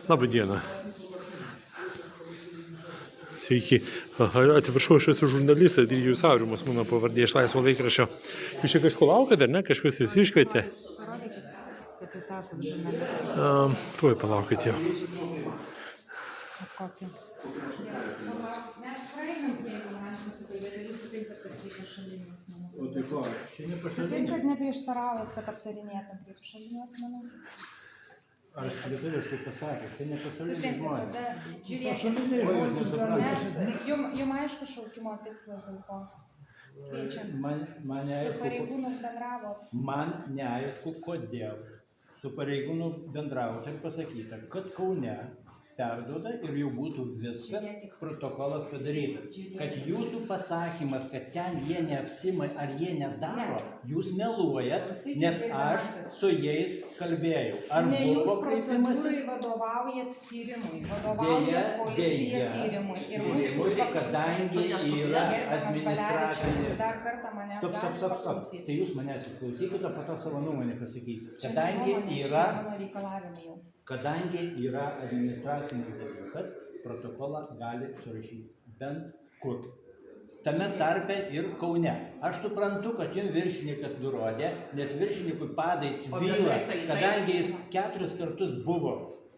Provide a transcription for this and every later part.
Labą dieną. Sveiki. Atsiprašau, aš esu žurnalistas, Dryžius Aurimas, mano pavardė iš Laisvo laikraščio. Jūs čia kažko laukate, ar ne? Kažkas jūs iškvietė? Parodykit, kad jūs esate žurnalistas. Tuoj palaukit jau. Kokį? Mes praeinam, jeigu man pasikalbėti, jūs sutinkat, kad reikia šalinių asmenų. O tai ko? Čia Sutinkat, neprieštaraujat, kad aptarinėtum prie šalinių asmenų? Ar lietuviškai pasakė, tai ne pasaulinis Sutinkat, žmonės. tada žiūrėkit. Mes, jum aišku šaukimo tikslas dėl ko? Kviečiam. Man Su neaišku, pareigūnus bendravot. man neaišku, kodėl. Su pareigūnu bendrauti ir pasakyta, kad Kaune perduoda ir jau būtų viskas protokolas padarytas. Kad jūsų pasakymas, kad ten jie neapsima ar jie nedaro, jūs meluojat, nes aš su jais kalbėjau. Ar Ne buvo jūs procedūrai kreipimasis? vadovaujat tyrimui, vadovaujat policija tyrimui. Ir mūsų Kadangi yra Gerbiamas administracinis. dar kartą manęs Stop. galit paklausyti. Tai jūs manęs įklausykite, o po to savo nuomonę pasakysite. Čia ne Kadangi nuomonė, čia yra mano reikalavimai jau. Kadangi yra administracinis dalykas, protokolą gali surašyti bent kur. Tame tarpe ir Kaune. Aš suprantu, kad jums viršininkas nurodė, nes viršininkui padai svyla, kadangi jis 4 kartus buvo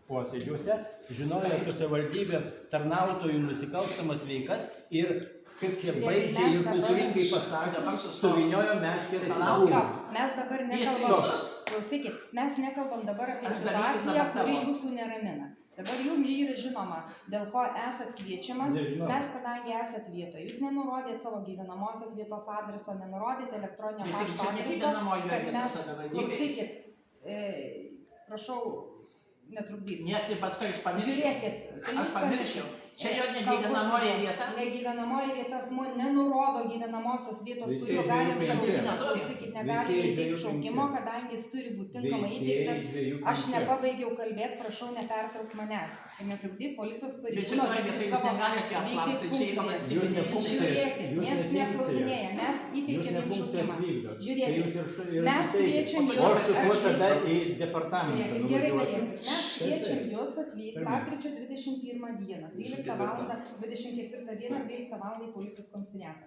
posėdžiuose, žinojo apie savivaldybės tarnautojų nusikalstamas veikas ir kaip čia baisiai ir kultūringai pasakė, suvyniojo meškerės į burną. Mes dabar nekalbam, klausykit, mes nekalbam dabar apie situaciją, kuri jūsų neramina. Dabar jums yra žinoma, dėl ko esat kviečiamas. Nežinau. Mes, kadangi esat vietoje, jūs nenurodėt savo gyvenamosios vietos adreso, nenurodėt elektroninio pašto adreso, kad mes, klausykit, prašau netrukdyti. Ne, tai paskui aš pamiršiu. Žiūrėkit, tai Aš jūs pamiršiu. Čia jo negyvenamoji vieta. Negyvenamoji vieta asmuo nenurodo gyvenamosios vietos, Visi kurio galim žvejų šaukti. penki. Klausykit, negali Visi įteikti žvejų šaukimo, penki. kadangi jis turi būti tinkamai įteiktas. Aš nepabaigiau kalbėti, prašau nepertrauk manęs. Ir netrukdyk policijos Bet pareigūno šitoje vietoje jūs negalite apklausti, čia yra valstybinė įstaiga. Žiūrėkit, niekas neklausinėja, mes įteikėm jums šaukimą. Žiūrėkit, mes kviečiam O aš jūs, su kuo aš tada į departamentą Žiūrėkit, gerai nuvažiuoti? galėsit. Mes kviečiam jūs atvykti lapkričio 21 dieną, 12 val. 24 dieną, 12 val. Į policijos komisariatą.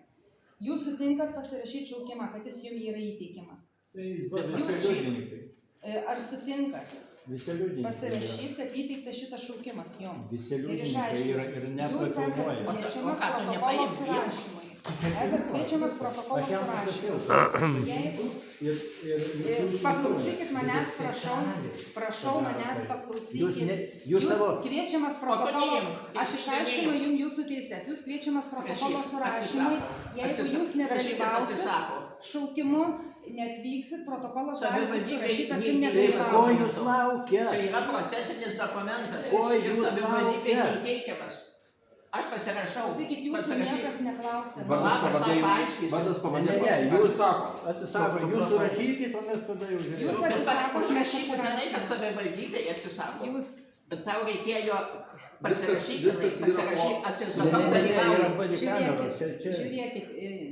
Jūs sutinkat pasirašyti šaukimą, kad jis jums yra įteikiamas. Tai visi liudininkai. Ar sutinkat Visi liudininkai. pasirašyti, kad įteiktas šitas šaukimas jums? Visi Ir liudininkai yra ir Jūs esate nepakilnoja. kviečiamas O ką tu protokolo nepaimsi? surašymui. Esate kviečiamas protokolo Aš jam surašymui. Jeigu Ir paklausykit manęs, prašau manęs Jūs paklausykit. jūs savo Kviečiamas protokolas, kodėl? aš išaiškinu jums jūsų teises, jūs kviečiamas protokolo surašymui, jeigu jūs nedalyvausite šaukimu, neatvyksit, protokolas gali būti surašytas ir Ko nedalyvausite. jūs laukia? Čia yra procesinis dokumentas Oi, ir jūs savivaldybė laukia. neįteikiamas. Aš pasirašau. Sakykit, jūsų niekas neklausė. Vardas pavardė. Ne, jūs atsisakot. atsisako, jūs surašykit, o mes tada jau Jūs žiūrėsime. Bet atsisakot, mes užrašyti būtinai, kad pasirašom. savivaldybė atsisako. Jūs Bet tau reikėjo pasirašyti, viskas yra pasirašyti, Ne, atsisakau yra dalyvauti. badikameros. žiūrėkit,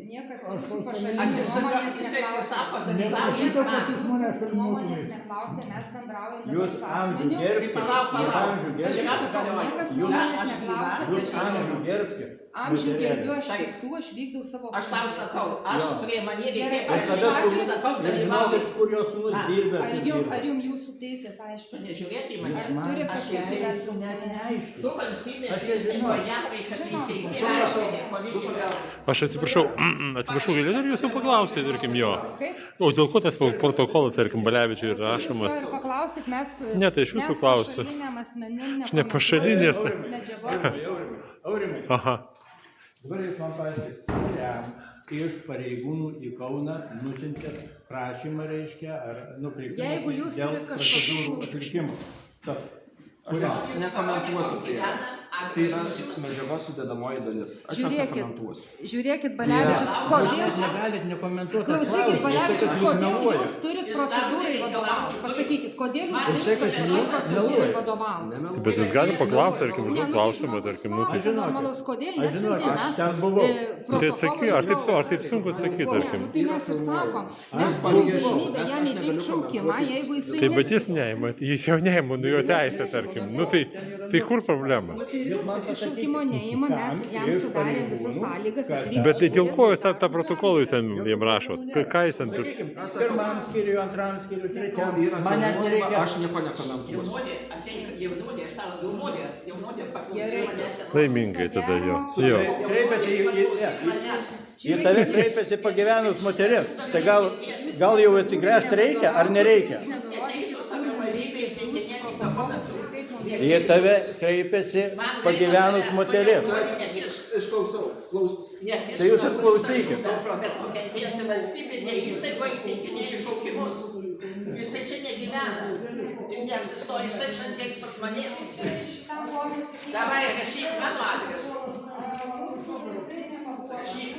niekas Aš jūsų už pašalinių Atsisako, nuomonės jisai atsisako neklausė. dalyvauti. Niekas kad jūs mane jūsų šalin nuomonės mokytumėt. neklausė, mes bendraujam dabar Jūs su amžių asmeniu. gerbkite. Palauk, Jūs palauk. amžių Aš gerbkite. jūs sakau, niekas nuomonės Aš neklausė. Jūs bet amžių šiandien gerbkite. amžių gerbiu, aš Taip. esu, aš vykdau savo Aš tau funkcijas. sakau, aš Jo. prie mane Gerai, reikėjo Ir tada atsisakau nežinokit, dalyvauti. kur jos sūnus dirbęs. Ar ir jum, dirba. ar jum jūsų teisės aiškios? Nežiūrėti į Ar mane. turit Aš kažkokių teisėjai dar Net klausimų? neaišku. Tu valstybės Aš nežinau. įstaigoje jam reikia įteikti rašinį policijos. Aš atsiprašau, galėtų jūs jau paklausti, tarkim, jo. Kaip? O dėl ko tas protokolas, tarkim, Balevičiui rašomas? Jūs to ir paklauskit, mes... Ne, tai iš jūsų mes klausiu. pašaliniam asmenim Aš ne pašalinės. medžiagos. Aurimai, Aha. dabar jūs man paaiškite, iš pareigūnų į Kauną nusiuntėt prašymą, reiškia, ar nukreipimą Jeigu jūs dėl turit kažkokių procedūrų klausimų. atlikimo. Stop. Aš nekomentuosiu prie. Gyvena Tai yra medžiagos sudėdamoji dalis. Aš jos nekomentuosiu. Žiūrėkit, Balevičius, kodėl? Jūs negalit nekomentuoti. Klausykit, Balevičius, kodėl meluojat. jūs turit procedūrai vadovauti? Pasakykit, kodėl jūs Jisai turit kažkaip kažkokiai procedūrai meluoja. vadovauti? Bet jis gali paklausti, tarkim, Ne, užduoti nu, klausimą, tarkim, nu, klausia tai... normalaus, kodėl Aš žinau, nesiuntėm aš mes ten buvau. Tai atsaky, ar taip sunku atsakyti, Ne, tarkim. nu tai mes ir sakom, mes Aš turim paviešinau, galimybę aš jam įteikti negaliu šaukimą, komentuoti. jeigu jisai... Tai bet jis neima, jis jau neima, nu jo teisė, tarkim. Nu tai kur problema? Nu tai ir viskas, iš šaukimo neima, mes jam sudarėm visas sąlygas atvykti. Bet tai dėl ko jūs tą protokolą jūs ten jam rašot? Ką jūs ten... Pirmam skyriui, antram skyriui, trečiam. Yra Man net žodžiai, nereikia. aš nieko nekomentuosiu. Jaunuolė, ateik, jaunuolė, aš tau jaunuolė paklausė manęs. Laimingai tada jo. Jo. Kreipiasi į tave kreipiasi pagyvenus moteris. Tai gal jau atsigręžti reikia ar nereikia? Į tave kreipiasi pagyvenus moteris. Išklausau. Tai jūs ir klausykit. Bet nukentėjusi valstybinė įstaigoje įteikinėja šaukimus. Jisai čia negyvena. Ir neapsistoja, jisai šiandien pas mane. Davai, rašyk mano adresu. Rašyk,